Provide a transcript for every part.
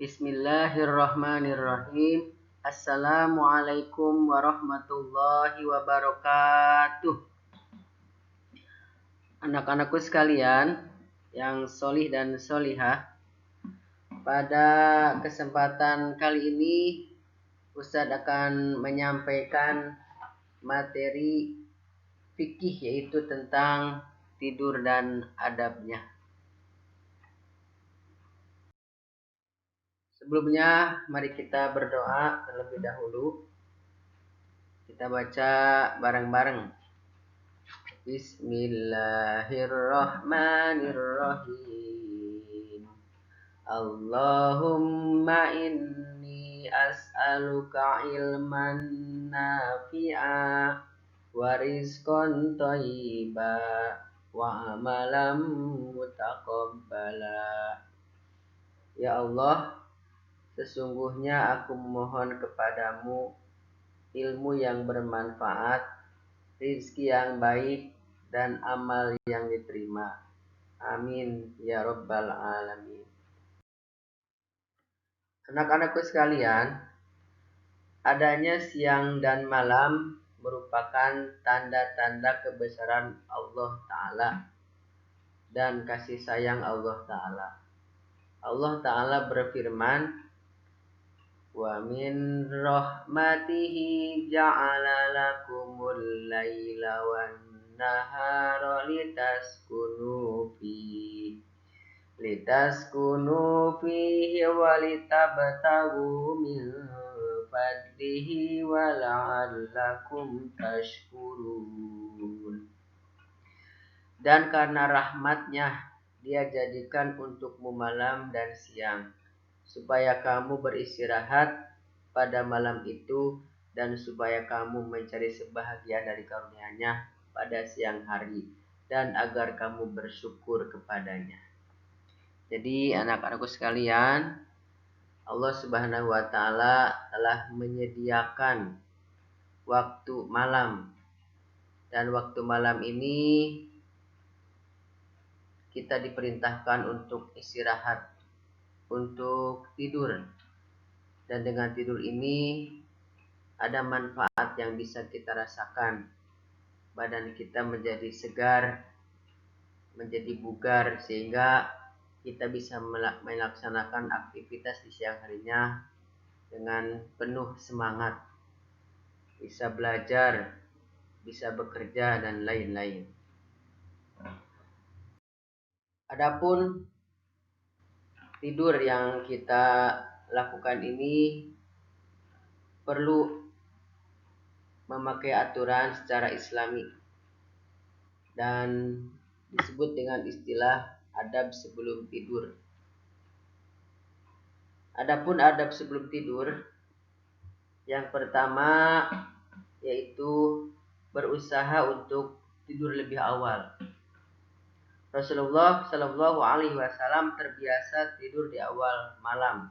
Bismillahirrahmanirrahim. Assalamualaikum warahmatullahi wabarakatuh. Anak-anakku sekalian yang solih dan solihah, pada kesempatan kali ini Ustadz akan menyampaikan materi fikih, yaitu tentang tidur dan adabnya. Sebelumnya mari kita berdoa terlebih dahulu. Kita baca bareng-bareng. Bismillahirrahmanirrahim. Allahumma inni as'aluka ilman nafi'a wa rizqan thayyiba wa amalan mutaqabbala. Ya Allah, sesungguhnya aku memohon kepadamu ilmu yang bermanfaat, rizki yang baik, dan amal yang diterima. Amin ya rabbal alamin. Anak-anakku sekalian, adanya siang dan malam merupakan tanda-tanda kebesaran Allah Ta'ala dan kasih sayang Allah Ta'ala. Allah Ta'ala berfirman, wa min rahmatihi ja'ala lakumul laila wan nahara litaskunu fihi wa litabtagu min fadlihi wa la'allakum tashkurun. Dan karena rahmatnya Dia jadikan untukmu malam dan siang, supaya kamu beristirahat pada malam itu dan supaya kamu mencari sebahagian dari karunia-Nya pada siang hari, dan agar kamu bersyukur kepadanya. Jadi anak-anakku sekalian, Allah Subhanahu wa Ta'ala telah menyediakan waktu malam, dan waktu malam ini kita diperintahkan untuk istirahat, untuk tidur. Dan dengan tidur ini ada manfaat yang bisa kita rasakan. Badan kita menjadi segar, menjadi bugar, sehingga kita bisa melaksanakan aktivitas di siang harinya dengan penuh semangat. Bisa belajar, bisa bekerja, dan lain-lain. Adapun tidur yang kita lakukan ini perlu memakai aturan secara Islami dan disebut dengan istilah adab sebelum tidur. Adapun adab sebelum tidur, yang pertama yaitu berusaha untuk tidur lebih awal. Rasulullah Shallallahu Alaihi Wasallam terbiasa tidur di awal malam,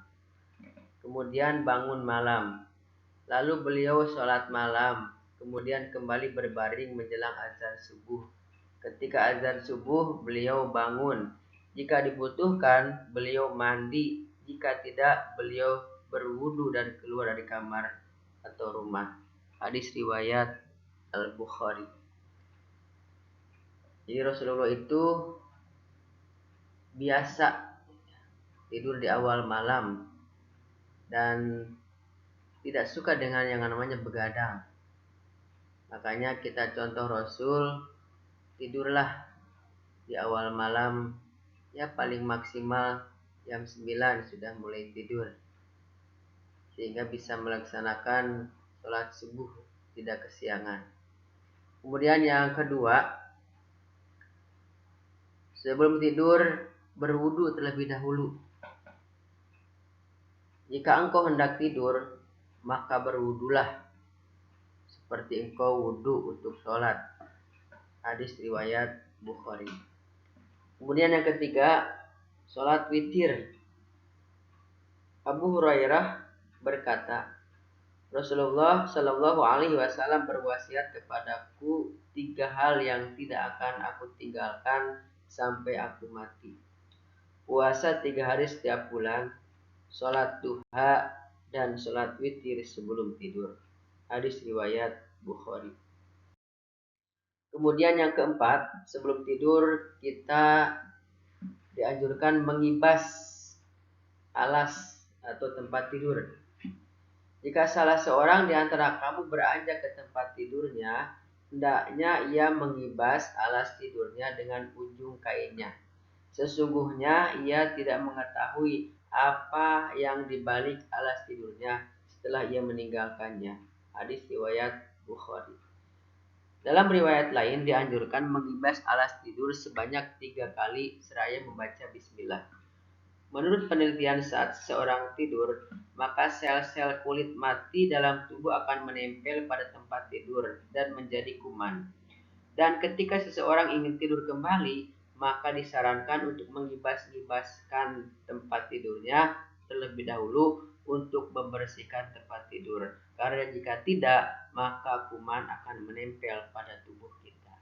kemudian bangun malam, lalu beliau sholat malam, kemudian kembali berbaring menjelang azan subuh. Ketika azan subuh, beliau bangun. Jika dibutuhkan, beliau mandi. Jika tidak, beliau berwudu dan keluar dari kamar atau rumah. Hadis riwayat Al-Bukhari. Jadi Rasulullah itu biasa tidur di awal malam dan tidak suka dengan yang namanya begadang. Makanya kita contoh Rasul, tidurlah di awal malam, ya paling maksimal jam 9 sudah mulai tidur, sehingga bisa melaksanakan sholat subuh tidak kesiangan. Kemudian yang kedua, sebelum tidur berwudu terlebih dahulu. Jika engkau hendak tidur, maka berwudulah seperti engkau wudu untuk sholat. Hadis riwayat Bukhari. Kemudian yang ketiga, sholat witir. Abu Hurairah berkata, Rasulullah Shallallahu Alaihi Wasallam berwasiat kepadaku 3 hal yang tidak akan aku tinggalkan sampai aku mati. Puasa 3 hari setiap bulan, sholat duha, dan sholat witir sebelum tidur. Hadis riwayat Bukhari. Kemudian yang keempat, sebelum tidur kita dianjurkan mengibas alas atau tempat tidur. Jika salah seorang di antara kamu beranjak ke tempat tidurnya, hendaknya ia mengibas alas tidurnya dengan ujung kainnya. Sesungguhnya ia tidak mengetahui apa yang dibalik alas tidurnya setelah ia meninggalkannya. Hadis riwayat Bukhari. Dalam riwayat lain dianjurkan mengibas alas tidur sebanyak 3 kali seraya membaca bismillah. Menurut penelitian saat seseorang tidur, maka sel-sel kulit mati dalam tubuh akan menempel pada tempat tidur dan menjadi kuman. Dan ketika seseorang ingin tidur kembali, maka disarankan untuk mengibas-ibaskan tempat tidurnya terlebih dahulu untuk membersihkan tempat tidur. Karena jika tidak, maka kuman akan menempel pada tubuh kita.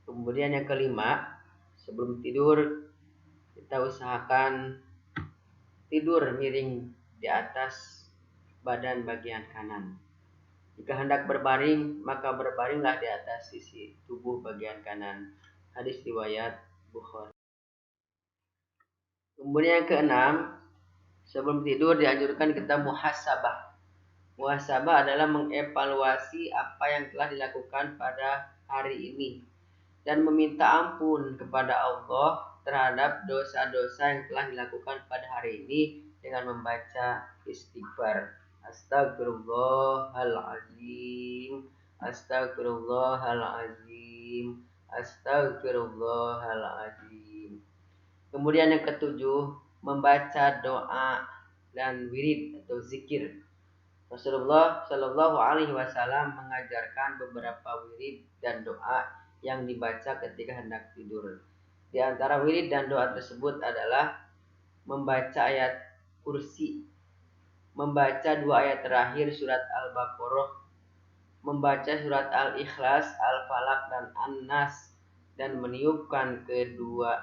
Kemudian yang kelima, sebelum tidur kita usahakan tidur miring di atas badan bagian kanan. Jika hendak berbaring, maka berbaringlah di atas sisi tubuh bagian kanan. Hadis riwayat Bukhari. Kemudian yang keenam, sebelum tidur dianjurkan kita muhasabah. Muhasabah adalah mengevaluasi apa yang telah dilakukan pada hari ini dan meminta ampun kepada Allah terhadap dosa-dosa yang telah dilakukan pada hari ini dengan membaca istighfar. Astagfirullahalazim, astagfirullahalazim, astagfirullahalazim. Kemudian yang ketujuh, membaca doa dan wirid atau zikir. Rasulullah Shallallahu Alaihi Wasallam mengajarkan beberapa wirid dan doa yang dibaca ketika hendak tidur. Di antara wirid dan doa tersebut adalah membaca ayat kursi, membaca 2 ayat terakhir surat Al-Baqarah, membaca surat Al-Ikhlas, Al-Falaq, dan An-Nas, dan meniupkan kedua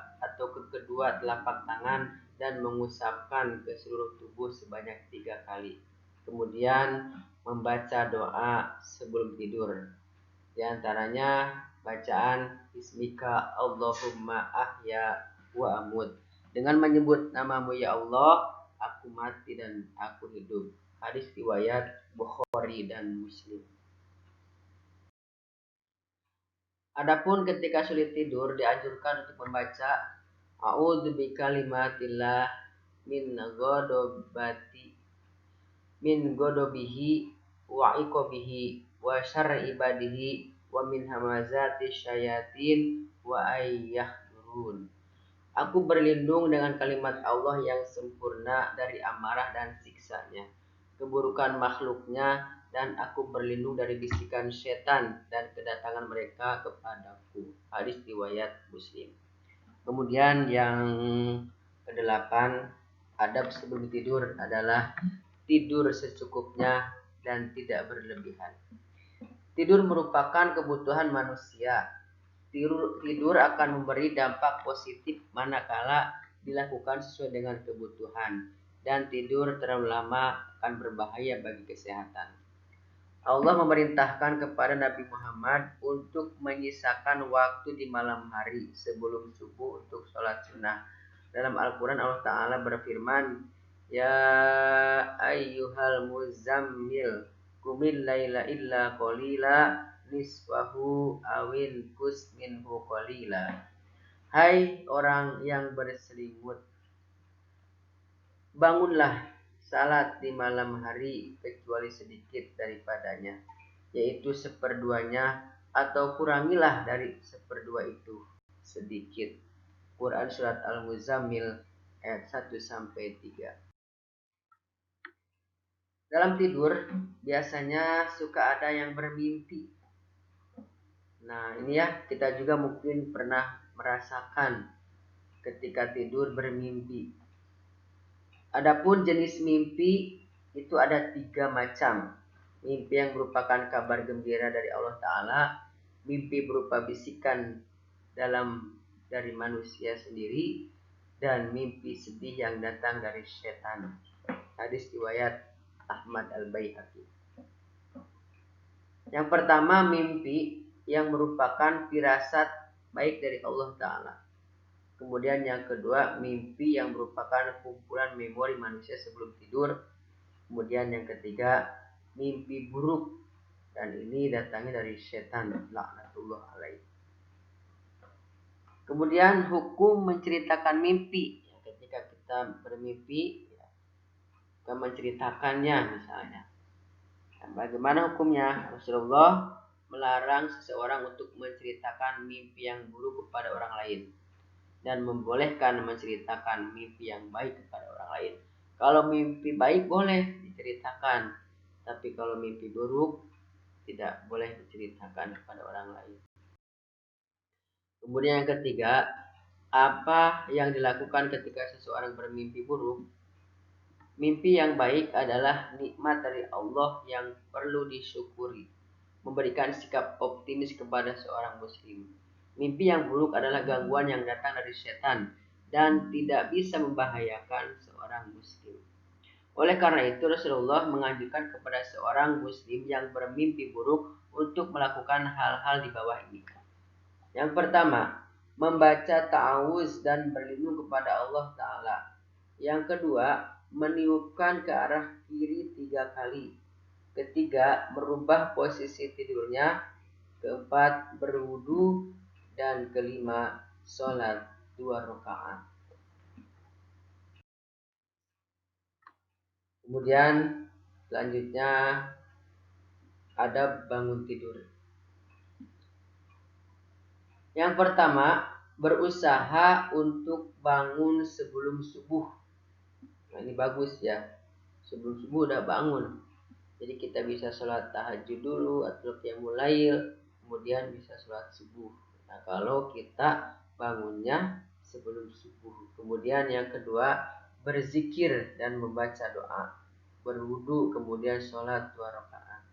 telapak tangan dan mengusapkan ke seluruh tubuh sebanyak 3 kali. Kemudian membaca doa sebelum tidur. Di antaranya bacaan Bismika Allahumma ahya wa amut. Dengan menyebut namamu ya Allah, aku mati dan aku hidup. Hadis riwayat Bukhari dan Muslim. Adapun ketika sulit tidur dianjurkan untuk membaca A'udzu bikalimatillah min godobihi wa iqabihi wa syarri ibadihi wa min hamazati syayatin wa ayyahdurun. Aku berlindung dengan kalimat Allah yang sempurna dari amarah dan siksanya, keburukan makhluknya, dan aku berlindung dari bisikan setan dan kedatangan mereka kepadaku. Hadis riwayat Muslim. Kemudian yang kedelapan, adab sebelum tidur adalah tidur secukupnya dan tidak berlebihan. Tidur merupakan kebutuhan manusia. Tidur akan memberi dampak positif manakala dilakukan sesuai dengan kebutuhan, dan tidur terlalu lama akan berbahaya bagi kesehatan. Allah memerintahkan kepada Nabi Muhammad untuk menyisakan waktu di malam hari sebelum subuh untuk sholat sunnah. Dalam Al-Quran Allah Ta'ala berfirman, Ya ayyuhal muzammil kumil layla illa qalila nisfahu awin kus minhu qalila. Hai orang yang berselimut, bangunlah salat di malam hari kecuali sedikit daripadanya, yaitu seperduanya, atau kurangilah dari seperdua itu sedikit. Quran Surat Al-Muzammil ayat 1-3. Dalam tidur biasanya suka ada yang bermimpi. Nah ini ya, kita juga mungkin pernah merasakan ketika tidur bermimpi. Adapun jenis mimpi itu ada 3 macam. Mimpi yang merupakan kabar gembira dari Allah Ta'ala, mimpi berupa bisikan dari manusia sendiri, dan mimpi sedih yang datang dari setan. Hadis riwayat Ahmad Al-Baihaqi. Yang pertama, mimpi yang merupakan firasat baik dari Allah Ta'ala. Kemudian yang kedua, mimpi yang merupakan kumpulan memori manusia sebelum tidur. Kemudian yang ketiga, mimpi buruk, dan ini datangnya dari setan, laknatullah alaih. Kemudian hukum menceritakan mimpi. Ketika kita bermimpi, kita menceritakannya misalnya. Dan bagaimana hukumnya? Rasulullah melarang seseorang untuk menceritakan mimpi yang buruk kepada orang lain, dan membolehkan menceritakan mimpi yang baik kepada orang lain. Kalau mimpi baik boleh diceritakan, tapi kalau mimpi buruk tidak boleh diceritakan kepada orang lain. Kemudian yang ketiga, apa yang dilakukan ketika seseorang bermimpi buruk? Mimpi yang baik adalah nikmat dari Allah yang perlu disyukuri, memberikan sikap optimis kepada seorang muslim. Mimpi yang buruk adalah gangguan yang datang dari setan dan tidak bisa membahayakan seorang muslim. Oleh karena itu Rasulullah menganjurkan kepada seorang muslim yang bermimpi buruk untuk melakukan hal-hal di bawah ini. Yang pertama, membaca ta'awuz dan berlindung kepada Allah Ta'ala. Yang kedua, meniupkan ke arah kiri 3 kali. Ketiga, merubah posisi tidurnya. Keempat, berwudu. Dan kelima, sholat 2 rakaat. Kemudian selanjutnya adab bangun tidur. Yang pertama, berusaha untuk bangun sebelum subuh. Nah, ini bagus ya. Sebelum subuh udah bangun. Jadi kita bisa sholat tahajud dulu atau qiyamul lail, kemudian bisa sholat subuh. Nah, kalau kita bangunnya sebelum subuh. Kemudian yang kedua, berzikir dan membaca doa. Berwudu, kemudian sholat 2 rakaat.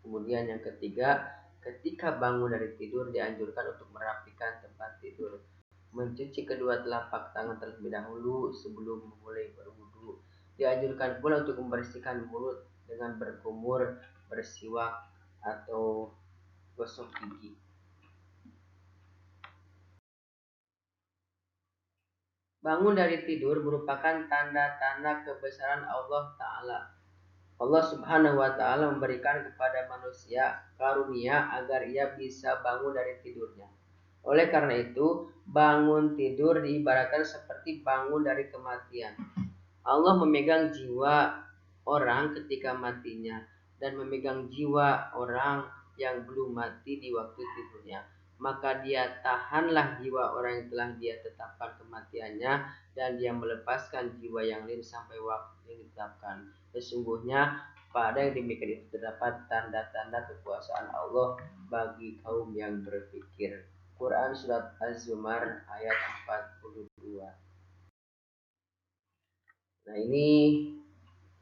Kemudian yang ketiga, ketika bangun dari tidur dianjurkan untuk merapikan tempat tidur, mencuci kedua telapak tangan terlebih dahulu sebelum memulai berwudu. Dianjurkan pula untuk membersihkan mulut dengan berkumur, bersiwak, atau gosok gigi. Bangun dari tidur merupakan tanda-tanda kebesaran Allah Ta'ala. Allah Subhanahu wa Ta'ala memberikan kepada manusia karunia agar ia bisa bangun dari tidurnya. Oleh karena itu, bangun tidur diibaratkan seperti bangun dari kematian. Allah memegang jiwa orang ketika matinya dan memegang jiwa orang yang belum mati di waktu tidurnya. Maka dia tahanlah jiwa orang yang telah dia tetapkan kematiannya, dan dia melepaskan jiwa yang lain sampai waktu yang ditetapkan. Sesungguhnya pada yang demikian itu terdapat tanda-tanda kekuasaan Allah bagi kaum yang berpikir. Quran Surat Az-Zumar ayat 42. Nah, ini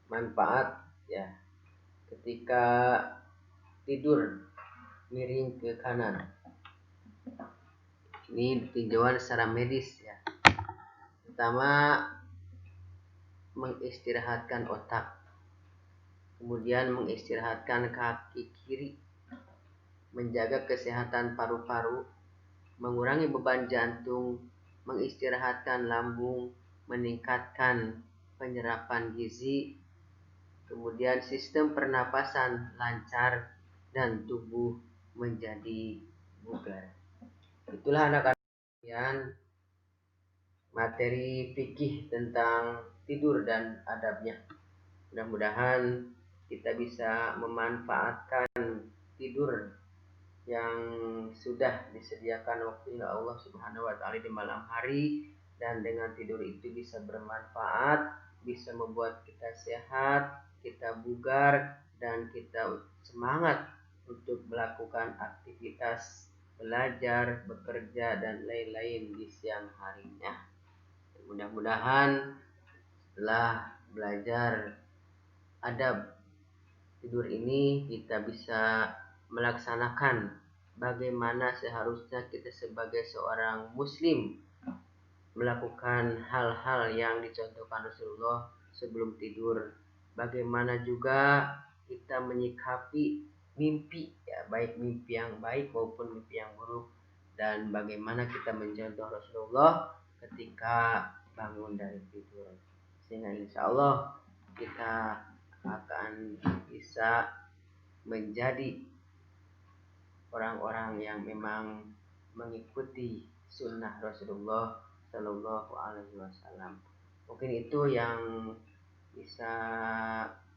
manfaat ya ketika tidur miring ke kanan. Ini tinjauan secara medis ya. Pertama, mengistirahatkan otak. Kemudian mengistirahatkan kaki kiri, menjaga kesehatan paru-paru, mengurangi beban jantung, mengistirahatkan lambung, meningkatkan penyerapan gizi, kemudian sistem pernapasan lancar, dan tubuh menjadi bugar. Itulah anak-anak yang materi fikih tentang tidur dan adabnya. Mudah-mudahan kita bisa memanfaatkan tidur yang sudah disediakan waktunya Allah Subhanahu wa Ta'ala di malam hari, dan dengan tidur itu bisa bermanfaat, bisa membuat kita sehat, kita bugar, dan kita semangat untuk melakukan aktivitas belajar, bekerja, dan lain-lain di siang harinya. Mudah-mudahan setelah belajar adab tidur ini kita bisa melaksanakan bagaimana seharusnya kita sebagai seorang muslim melakukan hal-hal yang dicontohkan Rasulullah sebelum tidur. Bagaimana juga kita menyikapi mimpi, ya, baik mimpi yang baik maupun mimpi yang buruk, dan bagaimana kita mencontoh Rasulullah ketika bangun dari tidur, sehingga insya Allah kita akan bisa menjadi orang-orang yang memang mengikuti sunnah Rasulullah Shallallahu Alaihi Wasallam. Mungkin itu yang bisa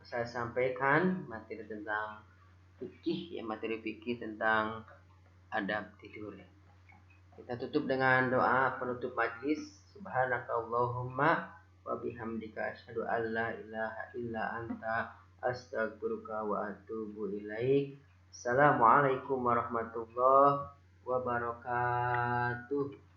saya sampaikan, materi tentang fikih, ya, materi fikih tentang adab tidur. Kita tutup dengan doa penutup majlis. Subhanakallahumma wa bihamdika asyhadu an la ilaha illa anta astaghfiruka wa atubu ilaik. Assalamualaikum warahmatullahi wabarakatuh.